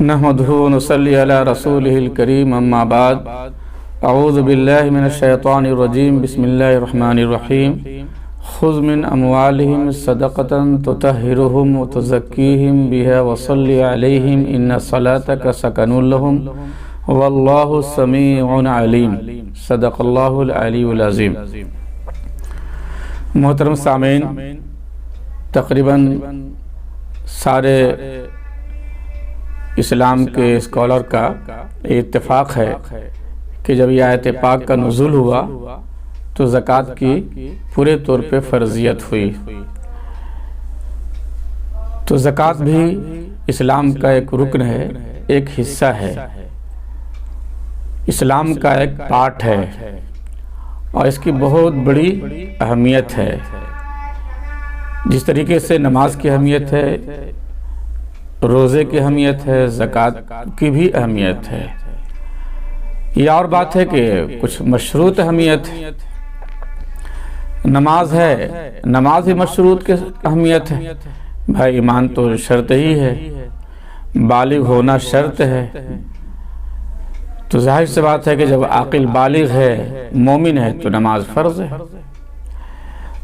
नहमदुहु व नसल्ली अला रसूलिहिल करीम अम्मा बाद अऊज़ु बिल्लाहि मिनश शैतानिर रजीम बिस्मिल्लाहिर रहमानिर रहीम खुज़ मिन अमवालिहिम सदक़तन तुतहिरुहुम व तुज़क्कीहिम बिहा व सल्लि अलैहिम इन्ना सलातका सकनुल लहुम वल्लाहु समीउन अलीम सदक़ल्लाहुल अलीयुल अज़ीम। मोहतरम सामीन, तकरीबन सारे इस्लाम के स्कॉलर का इत्तेफाक है कि जब यह आयत पाक का नुज़ूल हुआ तो ज़कात की पूरे तौर पे फ़र्ज़ियत हुई। तो ज़कात भी इस्लाम का एक रुकन है, एक हिस्सा है, इस्लाम का एक पार्ट है और इसकी बहुत बड़ी अहमियत है। जिस तरीके से नमाज की अहमियत है, रोज़े की अहमियत है, ज़कात की भी अहमियत है। यह और बात है कि कुछ मशरूत अहमियत है। नमाज है, नमाज ही मशरूत की अहमियत है। भाई ईमान तो शर्त ही है, बालिग होना शर्त है। तो जाहिर सी बात है कि जब आकिल बालिग है, मोमिन है, तो नमाज फ़र्ज़ है।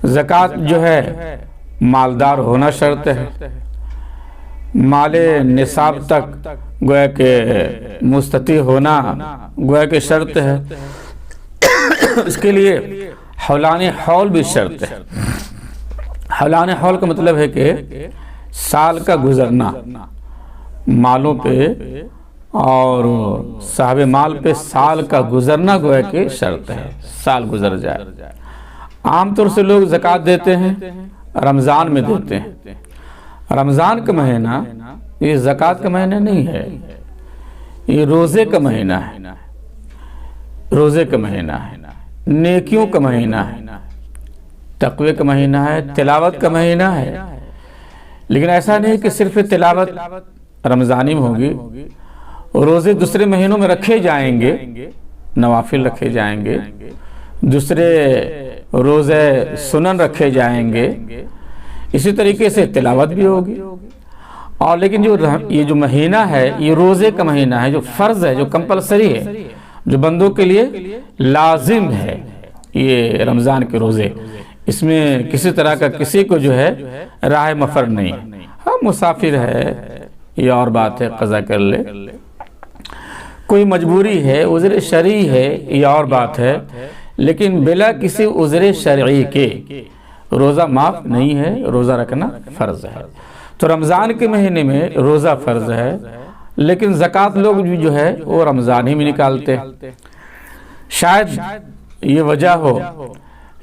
ज़कात जो है मालदार होना शर्त है, माले निसाब तक गोया के मुस्तती होना गोया के शर्त है। इसके लिए हौलाने हौल भी शर्त है। हौलाने हौल का मतलब है कि साल का गुजरना, मालों पे और साहब माल पे साल का गुजरना गोया के शर्त है, साल गुजर जाए। आमतौर से लोग ज़कात देते हैं, रमज़ान में देते हैं। रमज़ान का महीना ये ज़कात का महीना नहीं है, ये रोज़े का महीना है। रोज़े का महीना है, नेकियों का महीना है, तक़वे का महीना है, तिलावत का महीना है। लेकिन ऐसा नहीं कि सिर्फ तिलावत रमज़ानी में होगी, रोज़े दूसरे महीनों में रखे जाएंगे, नवाफिल रखे जाएंगे, दूसरे रोज़े सुनन रखे जाएंगे, इसी तरीके से तिलावत भी होगी। और लेकिन जो ये जो महीना है, ये रोज़े का महीना है, जो फ़र्ज़ है, जो कंपलसरी है, जो बंदों के लिए लाजिम है, ये रमज़ान के रोज़े। इसमें किसी तरह का किसी को जो है राह मफर नहीं। हाँ, मुसाफिर है ये और बात है, क़ज़ा कर ले। कोई मजबूरी है, उज़्र शरई है, ये और बात है। लेकिन बिला किसी उज़्र शरई के रोज़ा माफ़ नहीं है, रोज़ा रखना फ़र्ज़ है। तो रमज़ान के महीने में रोज़ा फ़र्ज़ है, लेकिन ज़कात लोग भी जो है वो रमज़ान ही में निकालते हैं। शायद ये वजह हो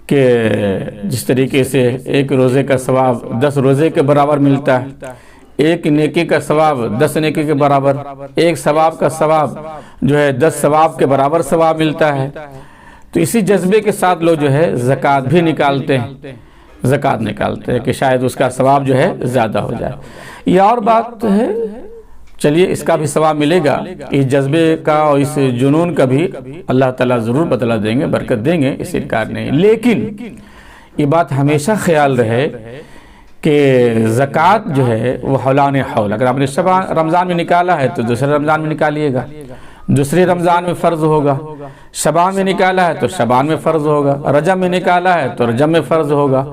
कि जिस तरीके से एक रोज़े का सवाब 10 रोज़े के बराबर मिलता है, एक नेकी का सवाब 10 नेकी के बराबर, एक सवाब का सवाब जो है 10 सवाब के बराबर सवाब मिलता है। तो इसी जज्बे के साथ लोग जो है ज़कात भी निकालते हैं, ज़कात निकालते हैं कि शायद उसका सवाब जो है ज़्यादा हो जाए। यह और बात है, चलिए इसका भी सवाब मिलेगा। इस जज्बे का और इस जुनून का भी अल्लाह ताला ज़रूर बदला देंगे, बरकत देंगे, इस इनकार नहीं। लेकिन ये बात हमेशा ख्याल रहे कि ज़कात जो है वो हौलाने हौल, अगर आपने रमज़ान में निकाला है तो दूसरे रमज़ान में निकालिएगा, दूसरे रमज़ान में फ़र्ज़ होगा। शबान में निकाला है तो शबान में फ़र्ज़ होगा, रजब में निकाला है तो रजब में फ़र्ज़ होगा।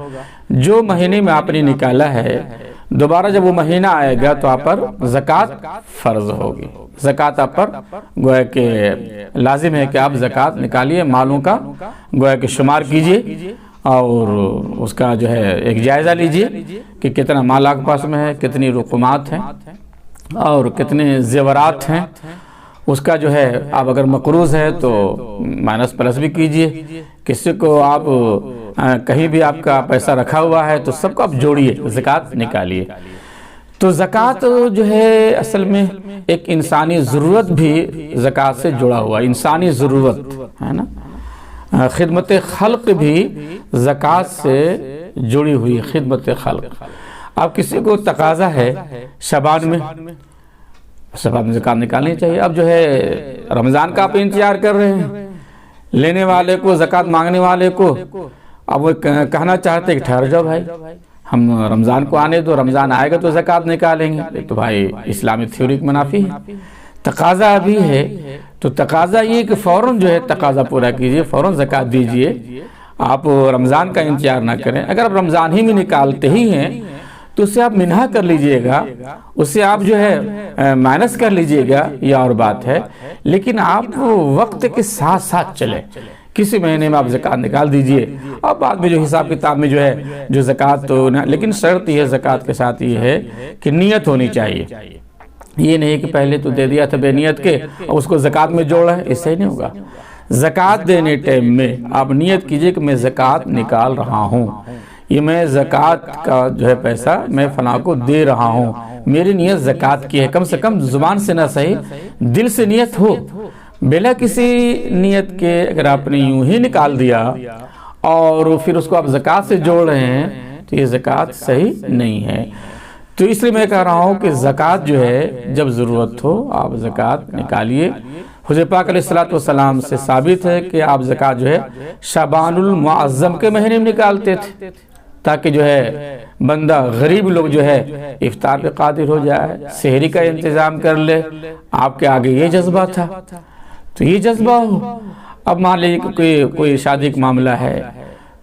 जो महीने में आपने निकाला है, दोबारा जब वो महीना आएगा तो आप पर ज़कात फ़र्ज़ होगी। ज़कात आप पर गोया के लाजिम है कि आप ज़कात निकालिए, मालों का गोया के शुमार कीजिए और उसका जो है एक जायज़ा लीजिए कि कितना माल आपके पास में है, कितनी रुकुमात हैं और कितने ज़ेवरात हैं। उसका जो है आप अगर मकरूज़ है तो माइनस प्लस भी कीजिए। किसी को आप कहीं भी आपका पैसा रखा हुआ है तो सबको आप जोड़िए, ज़कात निकालिए। तो ज़कात जो है असल में एक इंसानी ज़रूरत भी ज़कात से जुड़ा हुआ, इंसानी ज़रूरत है ना। खिदमत खल्क़ भी ज़कात से जुड़ी हुई, खिदमत खल्क़। अब किसी को तकाज़ा है शबान में, सब आदमी ज़कात निकालनी चाहिए। अब जो है रमज़ान का आप इंतजार कर रहे हैं, लेने वाले को, ज़कात मांगने वाले को, अब वो कहना चाहते कि ठहर जाओ भाई, हम रमज़ान को आने दो, रमज़ान आएगा तो ज़कात निकालेंगे। तो भाई इस्लामिक थ्योरी की मुनाफी है। तकाज़ा अभी है तो तकाज़ा ये कि फ़ौरन जो है तकाज़ा पूरा कीजिए, फ़ौरन ज़कात दीजिए, आप रमज़ान का इंतजार ना करें। अगर आप रमज़ान ही में निकालते ही हैं तो उससे आप मिन्हा कर लीजिएगा, उससे आप जो है माइनस कर लीजिएगा, ये और बात है। लेकिन आप वक्त के साथ साथ चले, किसी महीने में आप ज़कात निकाल दीजिए, अब बाद में जो हिसाब किताब में जो है जो ज़कात तो ना, लेकिन शर्त यह ज़कात के साथ ये है कि नीयत होनी चाहिए। ये नहीं कि पहले तो दे दिया था बेनियत के और उसको ज़कात में जोड़ा है, इससे नहीं होगा। ज़कात देने टाइम में आप नियत कीजिए कि मैं ज़कात निकाल रहा हूँ, ये मैं ज़कात का जो है पैसा मैं फला को दे रहा हूँ, मेरी नियत ज़कात की है। कम से कम ज़ुबान से ना सही, दिल से नियत हो, बिना किसी नियत के। अगर आपने यूं ही निकाल दिया और फिर उसको आप ज़कात से जोड़ रहे हैं तो ये ज़कात सही नहीं है। तो इसलिए मैं कह रहा हूँ कि ज़कात जो है जब ज़रूरत हो आप ज़कात निकालिए। हुज़ूर पाक अलैहिस्सलातु वस्सलाम से साबित है कि आप ज़कात जो है शाबानुल मुअज़्ज़म के महीने में निकालते थे, ताकि जो है बंदा गरीब लोग जो है इफ्तार पे कादिर हो जाए, सहरी का इंतज़ाम कर ले। आपके आगे ये जज्बा था, तो ये जज्बा हो। अब मान लीजिए कोई शादी का मामला है,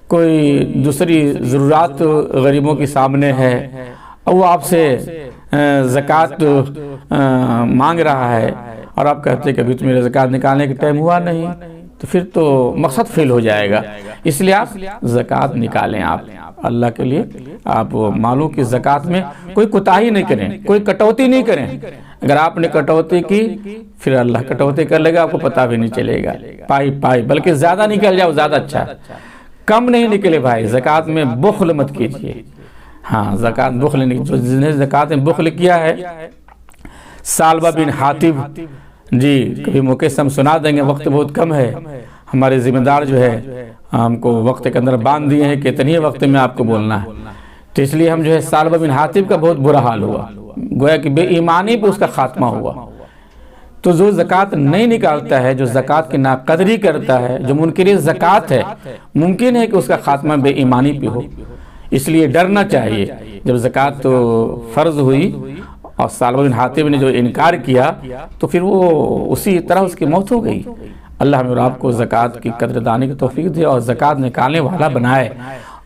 कोई दूसरी ज़रूरत गरीबों के सामने है और वो आपसे ज़कात मांग रहा है और आप कहते हैं कि अभी तो मेरा ज़कात निकालने का टाइम हुआ नहीं, तो फिर तो मकसद फेल हो जाएगा। इसलिए आप ज़कात निकालें, आप अल्लाह के लिए आप मालों की ज़कात में कोई कोताही नहीं करें, कोई कटौती नहीं करें। अगर आपने कटौती की फिर अल्लाह कटौती कर लेगा, आपको पता भी नहीं चलेगा। पाई बल्कि ज़्यादा निकल जाओ ज़्यादा अच्छा, कम नहीं निकले भाई। ज़कात में बुख्ल मत कीजिए। हाँ, ज़कात बुख्ल नहीं, जो जिन्हें ज़कात में बुख्ल किया है, सालबा बिन हातिब जी, कभी मौके से हम सुना देंगे, वक्त बहुत कम है, हमारे जिम्मेदार जो है हमको वक्त के अंदर बांध दिए हैं कि इतने वक्त में आपको बोलना है। तो इसलिए हम जो है सालबा बिन हातिब का बहुत बुरा हाल हुआ, गोया कि बेईमानी पे उसका खात्मा हुआ। तो जो ज़कात नहीं निकालता है, जो ज़कात की नाकदरी करता है, जो मुनकिर ज़कात है, मुमकिन है कि उसका खात्मा बेईमानी पे हो। इसलिए डरना चाहिए। जब ज़कात तो फ़र्ज़ हुई और सालबा बिन हातिब ने जो इनकार किया तो फिर वो उसी तरह उसकी मौत हो गई। अल्लाह हमें और आपको ज़कात की कदरदानी की तौफीक दे और ज़कात निकालने वाला बनाए,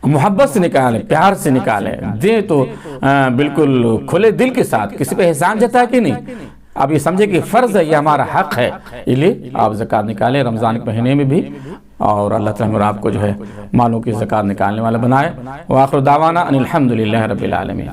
मोहब्बत से निकालें, प्यार से निकालें, दें तो बिल्कुल खुले दिल के साथ, किसी पे एहसान जता के नहीं। आप ये समझे कि फ़र्ज़ है, ये हमारा हक़ है, इसलिए आप ज़कात निकालें रमज़ान के महीने में भी। और अल्लाह ताला हमें और आपको जो है मालों की ज़कात निकालने वाला बनाए। व आखिर दावाना अनिल हम्दुलिल्लाहि रब्बिल आलमीन।